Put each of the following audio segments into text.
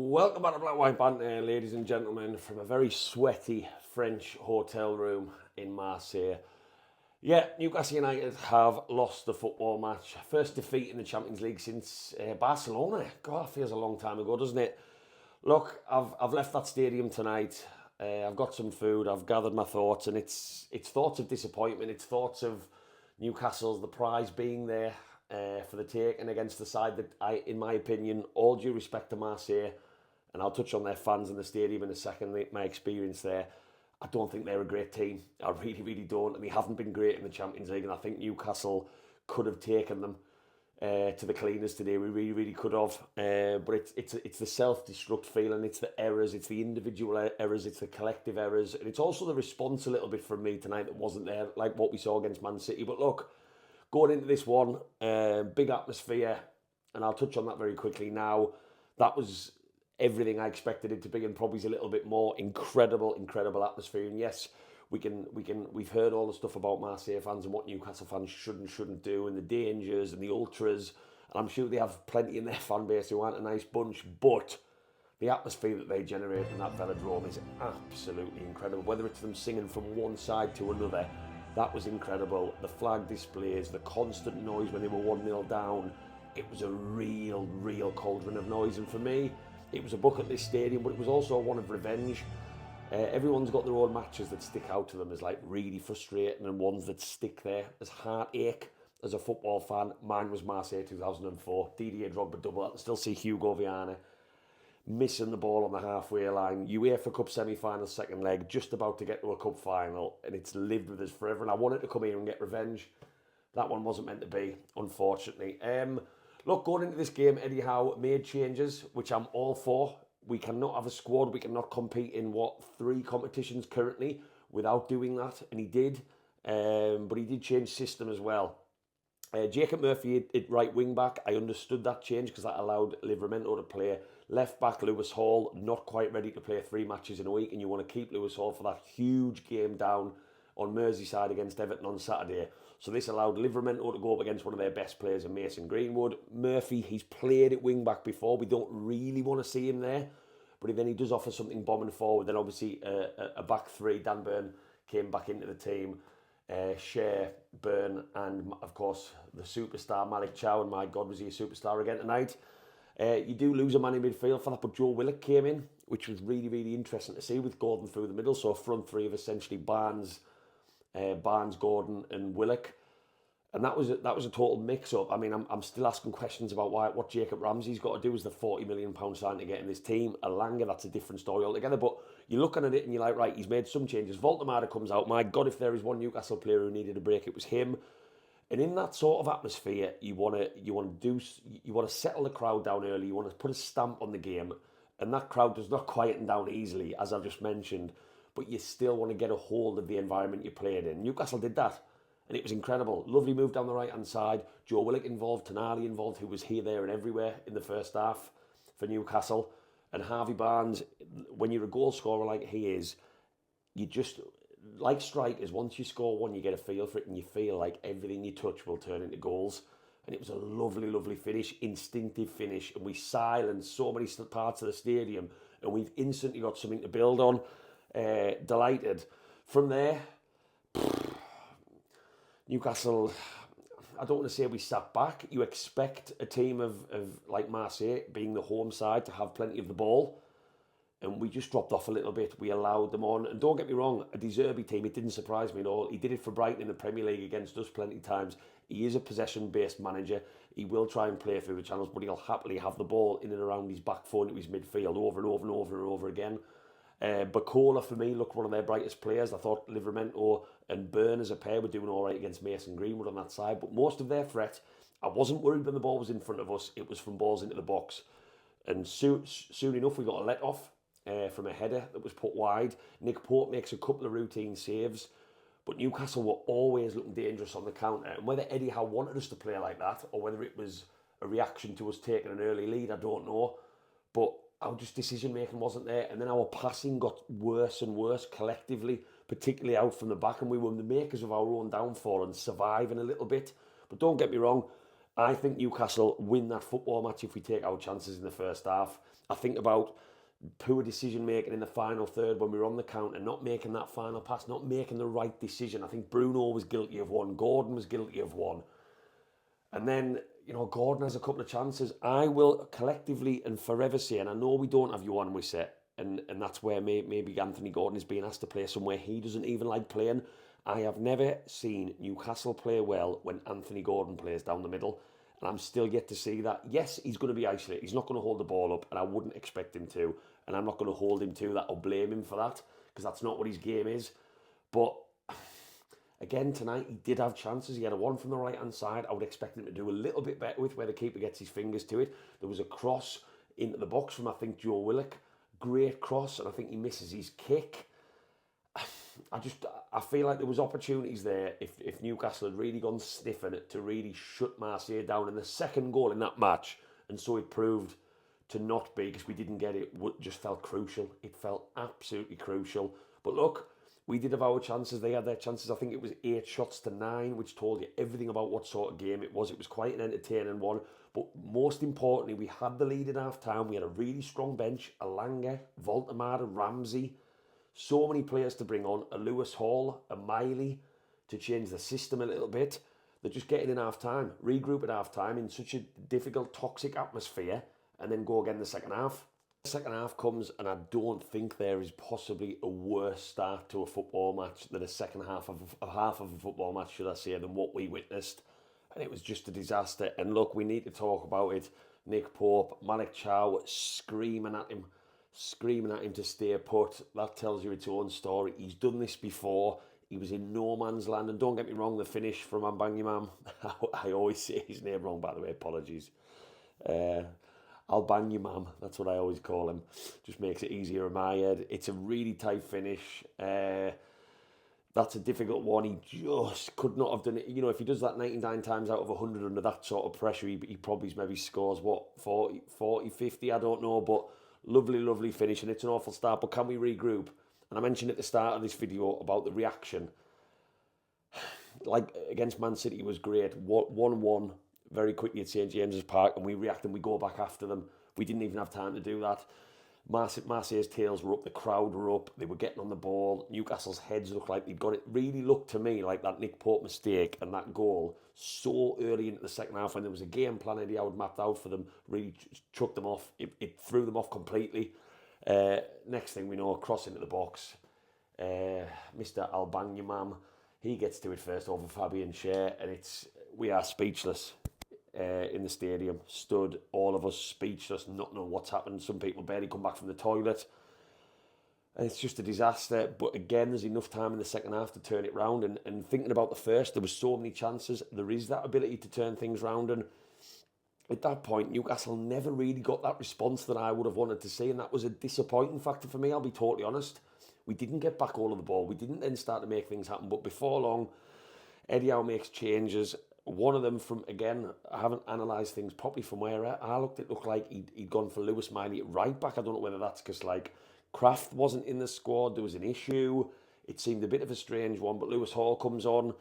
Welcome back to Black White Banter, ladies and gentlemen, from a very sweaty French hotel room in Marseille. Yeah, Newcastle United have lost the football match. First defeat in the Champions League since Barcelona. God, that feels a long time ago, doesn't it? Look, I've left that stadium tonight. I've got some food. I've gathered my thoughts, and it's thoughts of disappointment. It's thoughts of Newcastle's the prize being there for the taking against the side that in my opinion, all due respect to Marseille, and I'll touch on their fans in the stadium in a second. My experience there, I don't think they're a great team. I really, really don't, and they haven't been great in the Champions League. And I think Newcastle could have taken them to the cleaners today. We really, really could have. But it's the self-destruct feeling. It's the errors. It's the individual errors. It's the collective errors. And it's also the response a little bit from me tonight that wasn't there, like what we saw against Man City. But look, going into this one, big atmosphere, and I'll touch on that very quickly now. That was everything I expected it to be, and probably a little bit more. Incredible atmosphere. And yes, we've heard all the stuff about Marseille fans and what Newcastle fans should and shouldn't do, and the dangers and the ultras. And I'm sure they have plenty in their fan base who aren't a nice bunch, but the atmosphere that they generate in that velodrome is absolutely incredible. Whether it's them singing from one side to another, that was incredible. The flag displays, the constant noise when they were 1-0 down, it was a real cauldron of noise. And for me, it was a book at this stadium, but it was also one of revenge. Everyone's got their own matches that stick out to them as like really frustrating, and ones that stick there as heartache. As a football fan, mine was Marseille 2004. Didier Drogba double. I can still see Hugo Viana missing the ball on the halfway line. UEFA Cup semi-final, second leg, just about to get to a cup final, and it's lived with us forever. And I wanted to come here and get revenge. That one wasn't meant to be, unfortunately. Look, going into this game, Eddie Howe made changes, which I'm all for. We cannot have a squad. We cannot compete in, 3 competitions currently without doing that. And he did. But he did change system as well. Jacob Murphy at right wing back. I understood that change because that allowed Livramento to play left back. Lewis Hall, not quite ready to play 3 matches in a week. And you want to keep Lewis Hall for that huge game down on Merseyside against Everton on Saturday. So this allowed Livramento to go up against one of their best players in Mason Greenwood. Murphy, he's played at wing-back before. We don't really want to see him there. But then he does offer something bombing forward. Then obviously a back 3. Dan Burn came back into the team. Shea, Burn, and of course the superstar Malik Chow. And my God, was he a superstar again tonight. You do lose a man in midfield for that, but Joe Willock came in, which was really interesting to see, with Gordon through the middle. So a front 3 of essentially Barnes, Gordon and Willock, and that was a total mix-up. I mean, I'm still asking questions about what Jacob Ramsey's got to do as the £40 million sign to get in this team. Alanga, that's a different story altogether. But you're looking at it and you're like, right, he's made some changes. Voltemada comes out. My God, if there is one Newcastle player who needed a break, it was him. And in that sort of atmosphere, you want to settle the crowd down early. You want to put a stamp on the game, and that crowd does not quieten down easily, as I've just mentioned. But you still want to get a hold of the environment you're playing in. Newcastle did that, and it was incredible. Lovely move down the right-hand side. Joe Willock involved, Tonali involved, who was here, there and everywhere in the first half for Newcastle. And Harvey Barnes, when you're a goal scorer like he is, you just, like strikers, once you score one, you get a feel for it, and you feel like everything you touch will turn into goals. And it was a lovely finish, instinctive finish, and we silenced so many parts of the stadium, and we've instantly got something to build on. Delighted. From there, Newcastle, I don't want to say we sat back. You expect a team of like Marseille, being the home side, to have plenty of the ball, and we just dropped off a little bit. We allowed them on, and don't get me wrong, a De Zerbi team, it didn't surprise me at all. He did it for Brighton in the Premier League against us plenty of times. He is a possession-based manager. He will try and play through the channels, but he'll happily have the ball in and around his back foot into his midfield over and over again. Bacola, for me, looked one of their brightest players. I thought Livramento and Burn as a pair were doing all right against Mason Greenwood on that side. But most of their threat, I wasn't worried when the ball was in front of us. It was from balls into the box. And soon enough, we got a let-off from a header that was put wide. Nick Pope makes a couple of routine saves. But Newcastle were always looking dangerous on the counter. And whether Eddie Howe wanted us to play like that, or whether it was a reaction to us taking an early lead, I don't know. But our just decision making wasn't there, and then our passing got worse and worse collectively, particularly out from the back, and we were the makers of our own downfall and surviving a little bit. But don't get me wrong, I think Newcastle win that football match if we take our chances in the first half. I think about poor decision making in the final third when we were on the counter, not making that final pass, not making the right decision. I think Bruno was guilty of one, Gordon was guilty of one. And then, Gordon has a couple of chances. I will collectively and forever say, and I know we don't have Yohan Wissa, and that's where maybe Anthony Gordon is being asked to play somewhere he doesn't even like playing. I have never seen Newcastle play well when Anthony Gordon plays down the middle, and I'm still yet to see that. Yes, he's going to be isolated. He's not going to hold the ball up, and I wouldn't expect him to, and I'm not going to hold him to that or blame him for that, because that's not what his game is. But again, tonight, he did have chances. He had a one from the right-hand side. I would expect him to do a little bit better with where the keeper gets his fingers to it. There was a cross into the box from, I think, Joe Willock. Great cross, and I think he misses his kick. I feel like there was opportunities there if Newcastle had really gone sniffing it to really shut Marseille down. And the second goal in that match, and so it proved to not be, because we didn't get it, just felt crucial. It felt absolutely crucial. But look, we did have our chances. They had their chances. I think it was 8 shots to 9, which told you everything about what sort of game it was. It was quite an entertaining one. But most importantly, we had the lead at half-time. We had a really strong bench. Alanga, Voltemade, Ramsey. So many players to bring on. A Lewis Hall, a Miley, to change the system a little bit. They're just getting in half-time. Regroup at half-time in such a difficult, toxic atmosphere. And then go again in the second half. The second half comes, and I don't think there is possibly a worse start to a football match than a second half of a football match, should I say, than what we witnessed. And it was just a disaster. And look, we need to talk about it. Nick Pope, Malik Chow screaming at him to stay put. That tells you its own story. He's done this before. He was in no man's land. And don't get me wrong, the finish from Mbanyumam, I always say his name wrong, by the way, apologies. Albanyumam, that's what I always call him. Just makes it easier in my head. It's a really tight finish. That's a difficult one. He just could not have done it. If he does that 99 times out of 100 under that sort of pressure, he probably maybe scores, 40, 50, I don't know. But lovely finish, and it's an awful start. But can we regroup? And I mentioned at the start of this video about the reaction. Like against Man City was great. 1-1. Very quickly at St James's Park, and we react and we go back after them. We didn't even have time to do that. Marseille's tails were up, the crowd were up, they were getting on the ball. Newcastle's heads looked like they'd got it. Really looked to me like that Nick Pope mistake and that goal so early into the second half when there was a game plan Eddie Howe mapped out for them, really chucked them off. It threw them off completely. Next thing we know, cross into the box. Mr. Albanyumam, he gets to it first over Fabian Schär, and we are speechless. In the stadium, stood, all of us speechless, not knowing what's happened. Some people barely come back from the toilet, and it's just a disaster. But again, there's enough time in the second half to turn it round, and thinking about the first, there was so many chances. There is that ability to turn things round, and at that point, Newcastle never really got that response that I would have wanted to see, and that was a disappointing factor for me, I'll be totally honest. We didn't get back all of the ball. We didn't then start to make things happen, but before long, Eddie Howe makes changes. One of them from, again, I haven't analysed things properly from where I looked, it looked like he'd gone for Lewis Miley at right back. I don't know whether that's because, Kraft wasn't in the squad, there was an issue. It seemed a bit of a strange one, but Lewis Hall comes on.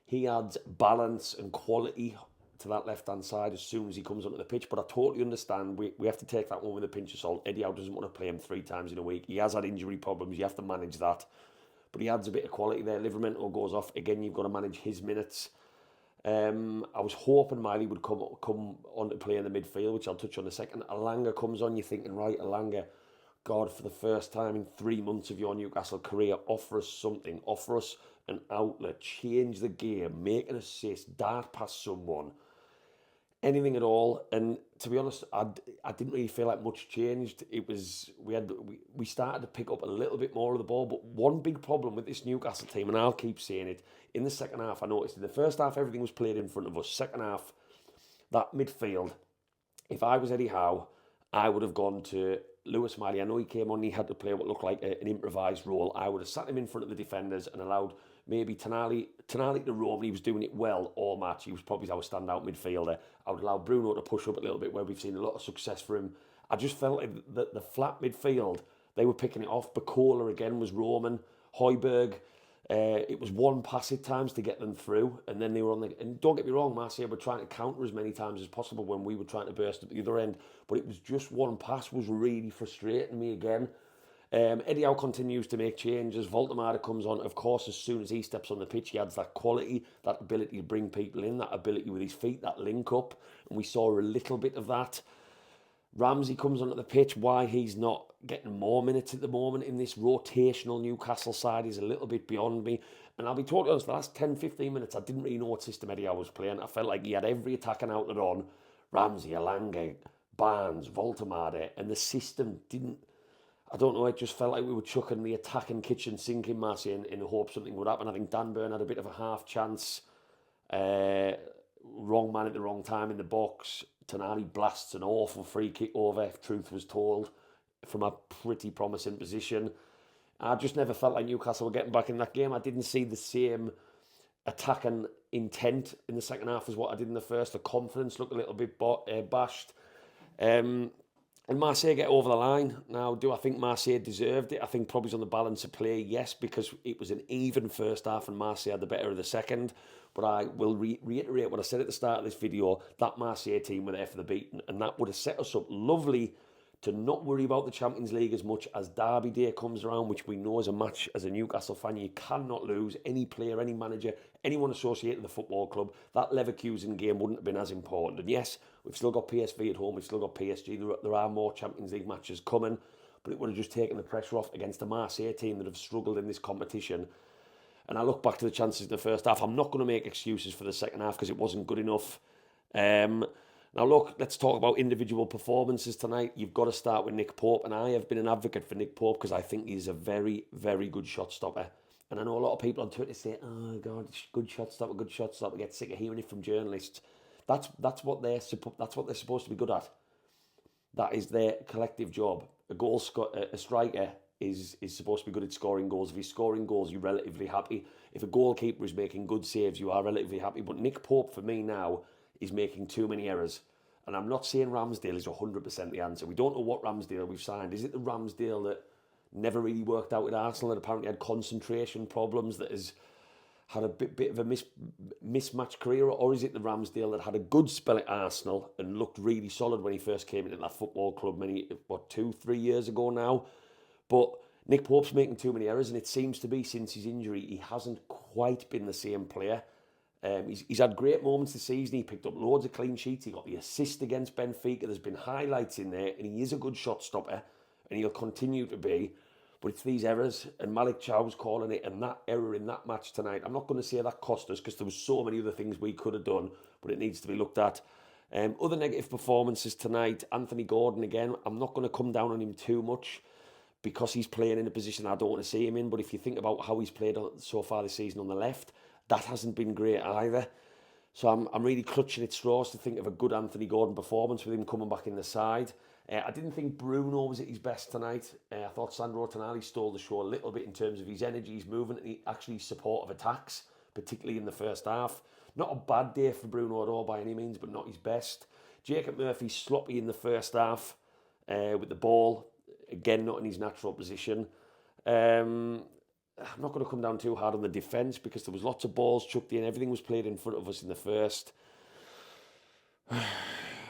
He adds balance and quality to that left-hand side as soon as he comes onto the pitch. But I totally understand, we have to take that one with a pinch of salt. Eddie Howe doesn't want to play him 3 times in a week. He has had injury problems, you have to manage that. But he adds a bit of quality there. Livramento goes off. Again, you've got to manage his minutes. I was hoping Miley would come on to play in the midfield, which I'll touch on in a second. Alanga comes on, you're thinking, right, Alanga, God, for the first time in 3 months of your Newcastle career, offer us something, offer us an outlet, change the game, make an assist, dart past someone, anything at all. And to be honest, I didn't really feel like much changed. It was we started to pick up a little bit more of the ball, but one big problem with this Newcastle team, and I'll keep saying it, in the second half, I noticed in the first half everything was played in front of us. Second half, that midfield, if I was Eddie Howe, I would have gone to Lewis Miley. I know he came on, he had to play what looked like an improvised role. I would have sat him in front of the defenders and allowed maybe Tonali to roam. He was doing it well all match. He was probably our standout midfielder. I would allow Bruno to push up a little bit, where we've seen a lot of success for him. I just felt like the flat midfield, they were picking it off. Bacola again was roaming. Højbjerg, It was one pass at times to get them through, and then they were on the. And don't get me wrong, Marseille were trying to counter as many times as possible when we were trying to burst at the other end. But it was just one pass was really frustrating me again. Eddie Howe continues to make changes. Voltemade comes on. Of course, as soon as he steps on the pitch, he adds that quality, that ability to bring people in, that ability with his feet, that link up. And we saw a little bit of that. Ramsey comes onto the pitch. Why he's not getting more minutes at the moment in this rotational Newcastle side is a little bit beyond me. And I'll be totally honest, the last 10, 15 minutes, I didn't really know what system Eddie Howe was playing. I felt like he had every attacking outlet on. Ramsey, Alanga, Barnes, Voltemade, and the system didn't. I don't know, it just felt like we were chucking the attacking kitchen sink in Marseille in the hope something would happen. I think Dan Burn had a bit of a half chance. Wrong man at the wrong time in the box. Tonali blasts an awful free kick over, if truth was told, from a pretty promising position. I just never felt like Newcastle were getting back in that game. I didn't see the same attacking intent in the second half as what I did in the first. The confidence looked a little bit bashed. And Marseille get over the line. Now, do I think Marseille deserved it? I think probably on the balance of play, yes, because it was an even first half and Marseille had the better of the second. But I will reiterate what I said at the start of this video, that Marseille team were there for the beating, and that would have set us up lovely to not worry about the Champions League as much as Derby Day comes around, which we know is a match as a Newcastle fan you cannot lose. Any player, any manager, anyone associated with the football club, that Leverkusen game wouldn't have been as important. And yes, we've still got PSV at home, we've still got PSG, there are more Champions League matches coming, but it would have just taken the pressure off against a Marseille team that have struggled in this competition. And I look back to the chances in the first half. I'm not going to make excuses for the second half because it wasn't good enough. Now look, let's talk about individual performances tonight. You've got to start with Nick Pope, and I have been an advocate for Nick Pope because I think he's a very, very good shot stopper. And I know a lot of people on Twitter say, "Oh God, good shot stopper, good shot stopper." Get sick of hearing it from journalists. That's what they're supposed to be good at. That is their collective job. A striker is supposed to be good at scoring goals. If he's scoring goals, you're relatively happy. If a goalkeeper is making good saves, you are relatively happy. But Nick Pope, for me now, is making too many errors. And I'm not saying Ramsdale is 100% the answer. We don't know what Ramsdale we've signed. Is it the Ramsdale that never really worked out with Arsenal, that apparently had concentration problems, that has had a bit of a mismatched career? Or is it the Ramsdale that had a good spell at Arsenal and looked really solid when he first came into that football club 2-3 years ago now? But Nick Pope's making too many errors, and it seems to be since his injury, he hasn't quite been the same player. He's had great moments this season. He picked up loads of clean sheets. He got the assist against Benfica. There's been highlights in there, and he is a good shot stopper, and he'll continue to be. But it's these errors, and Malik Chow's calling it, and that error in that match tonight, I'm not going to say that cost us because there was so many other things we could have done, but it needs to be looked at. Other negative performances tonight, Anthony Gordon again. I'm not going to come down on him too much because he's playing in a position I don't want to see him in. But if you think about how he's played so far this season on the left, that hasn't been great either. So I'm really clutching at straws to think of a good Anthony Gordon performance with him coming back in the side. I didn't think Bruno was at his best tonight. I thought Sandro Tonali stole the show a little bit in terms of his energy, his movement, and actually support of attacks, particularly in the first half. Not a bad day for Bruno at all by any means, but not his best. Jacob Murphy sloppy in the first half with the ball. Again, not in his natural position. I'm not going to come down too hard on the defence because there was lots of balls chucked in. Everything was played in front of us in the first.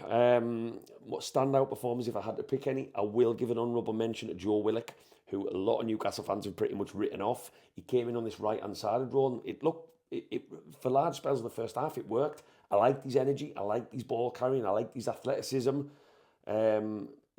What standout performance, if I had to pick any, I will give an honourable mention to Joe Willock, who a lot of Newcastle fans have pretty much written off. He came in on this right-hand sided role. It looked, for large spells in the first half, it worked. I liked his energy. I liked his ball carrying. I liked his athleticism.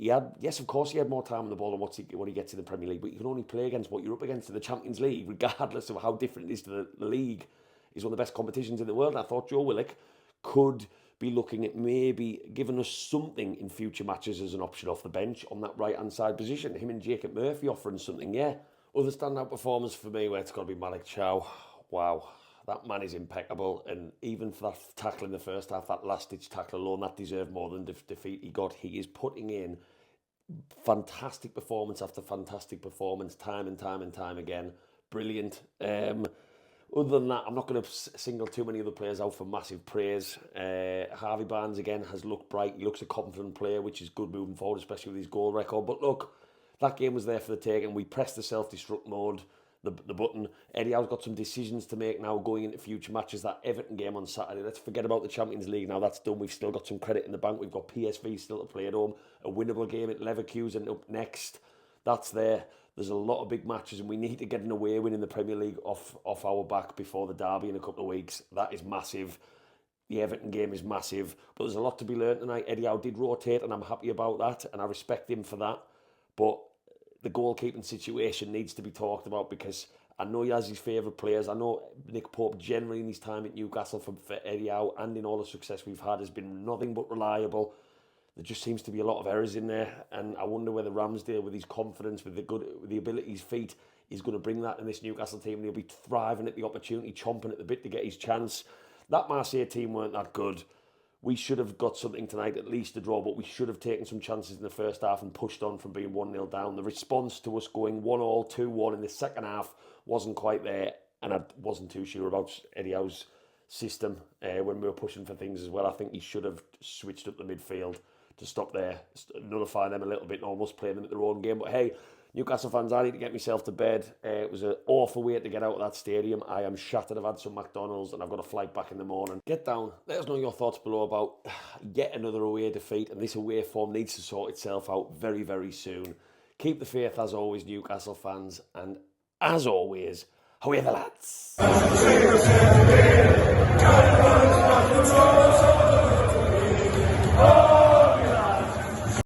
Yes, of course, he had more time on the ball than what he gets in the Premier League, but you can only play against what you're up against in the Champions League, regardless of how different it is to the league. It's one of the best competitions in the world. And I thought Joe Willock could be looking at maybe giving us something in future matches as an option off the bench on that right-hand side position. Him and Jacob Murphy offering something, yeah. Other standout performance for me, where it's got to be Malik Chow. Wow, that man is impeccable. And even for that tackle in the first half, that last-ditch tackle alone, that deserved more than the defeat he got. He is putting in fantastic performance after fantastic performance, time and time and time again. Brilliant. Other than that, I'm not going to single too many other players out for massive praise. Harvey Barnes, again, has looked bright. He looks a confident player, which is good moving forward, especially with his goal record. But look, that game was there for the taking. We pressed the self-destruct mode. the button. Eddie Howe's got some decisions to make now going into future matches. That Everton game on Saturday, let's forget about the Champions League now. That's done. We've still got some credit in the bank. We've got PSV still to play at home. A winnable game at Leverkusen up next. That's there. There's a lot of big matches, and we need to get an away win in the Premier League off our back before the derby in a couple of weeks. That is massive. The Everton game is massive, but there's a lot to be learned tonight. Eddie Howe did rotate, and I'm happy about that, and I respect him for that. But the goalkeeping situation needs to be talked about, because I know he has his favourite players. I know Nick Pope generally in his time at Newcastle for Eddie Howe and in all the success we've had has been nothing but reliable. There just seems to be a lot of errors in there, and I wonder whether Ramsdale, with his confidence, with the ability, his feet, is going to bring that in this Newcastle team, and he'll be thriving at the opportunity, chomping at the bit to get his chance. That Marseille team weren't that good. We should have got something tonight, at least a draw, but we should have taken some chances in the first half and pushed on from being 1-0 down. The response to us going 1-1, 2-1 in the second half wasn't quite there, and I wasn't too sure about Eddie Howe's system when we were pushing for things as well. I think he should have switched up the midfield to stop there, nullify them a little bit and almost play them at their own game. But hey, Newcastle fans, I need to get myself to bed. It was an awful way to get out of that stadium. I am shattered. I've had some McDonald's and I've got a flight back in the morning. Get down. Let us know your thoughts below about yet another away defeat, and this away form needs to sort itself out very, very soon. Keep the faith as always, Newcastle fans, and as always, away the lads.